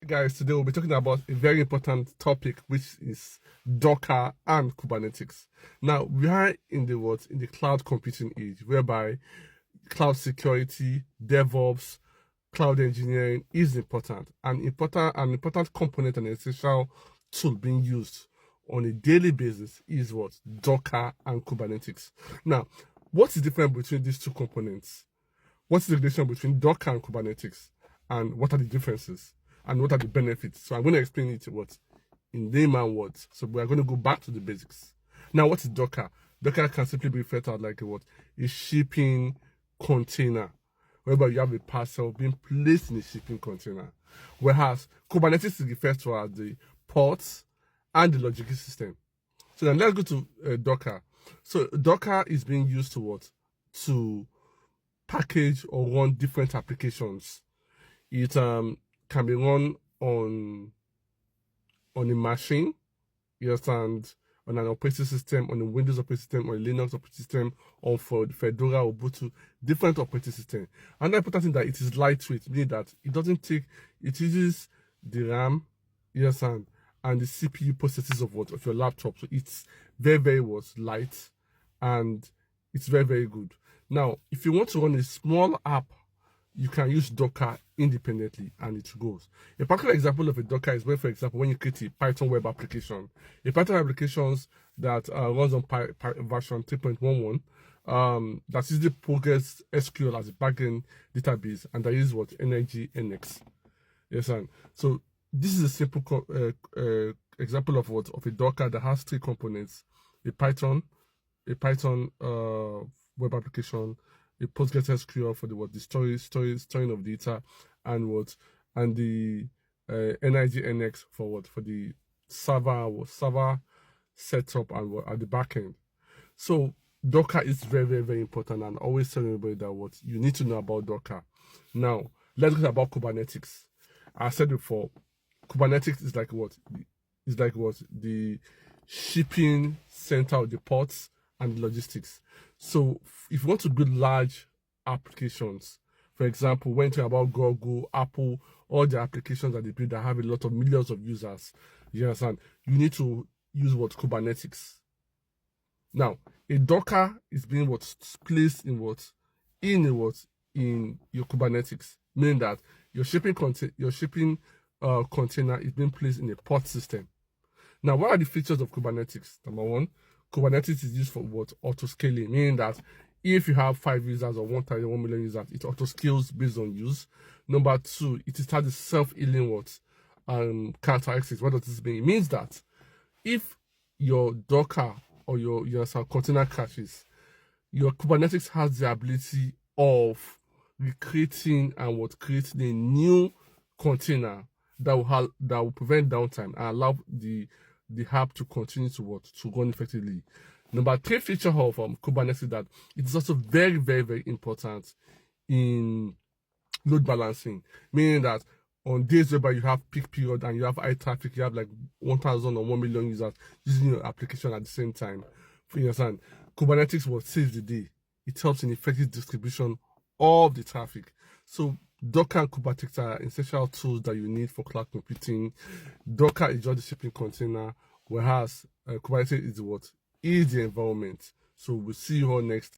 Guys, today we'll be talking about a very important topic, which is Docker and Kubernetes. Now, we are in the cloud computing age, whereby cloud security, DevOps, cloud engineering is important. An important component and essential tool being used on a daily basis is what? Docker and Kubernetes. Now, what's the difference between these two components? What's the relation between Docker and Kubernetes? And what are the differences? And what are the benefits? So I'm going to explain it in layman words. So we are going to go back to the basics. Now, what is Docker? Docker can simply be referred to as like a shipping container, whereby you have a parcel being placed in a shipping container. Whereas Kubernetes is referred to as the ports and the logistics system. So then let's go to Docker. So Docker is being used to what? To package or run different applications. It can be run on a machine, you understand, on an operating system, on a Windows operating system, or a Linux operating system, or for Fedora or Ubuntu, different operating system. Another important thing that it is lightweight, meaning that it uses the RAM, you understand, and the CPU processes of your laptop. So it's very, very light, and it's very, very good. Now, if you want to run a small app, you can use Docker independently and it goes. A particular example of a Docker is when, for example, when you create a Python web application, a Python applications that runs on version 3.11, that is the Progress SQL as a backend database, and that is what Energy NX. Yes, and so this is a simple example of a Docker that has three components: a Python web application, a PostgreSQL for the storing of data, and the Energy NX for the server setup and at the back end. So Docker is very, very, very important, and always tell everybody that you need to know about Docker. Now let's talk about Kubernetes. I said before, Kubernetes is like what? The shipping center of the ports and logistics. So if you want to build large applications, for example, when you talk about Google, Apple, all the applications that they build that have a lot of millions of users, you understand, you need to use Kubernetes. Now, a Docker is being placed in your Kubernetes, meaning that your shipping container is being placed in a port system. Now, what are the features of Kubernetes? Number one, Kubernetes is used for auto-scaling, meaning that if you have 5 users or 1 million users, it auto-scales based on use. Number two, it has the self-healing characteristics. What does this mean? It means that if your Docker or your container crashes, your Kubernetes has the ability of recreating and creating a new container that will prevent downtime and allow the app to continue to run effectively. Number three feature of Kubernetes is that it is also very, very, very important in load balancing, meaning that on days whereby you have peak period and you have high traffic, you have like 1,000 or 1 million users using your application at the same time. For you understand, Kubernetes will save the day. It helps in effective distribution of the traffic. So Docker and Kubernetes are essential tools that you need for cloud computing. Docker is just the shipping container, whereas Kubernetes is the environment. So we'll see you all next.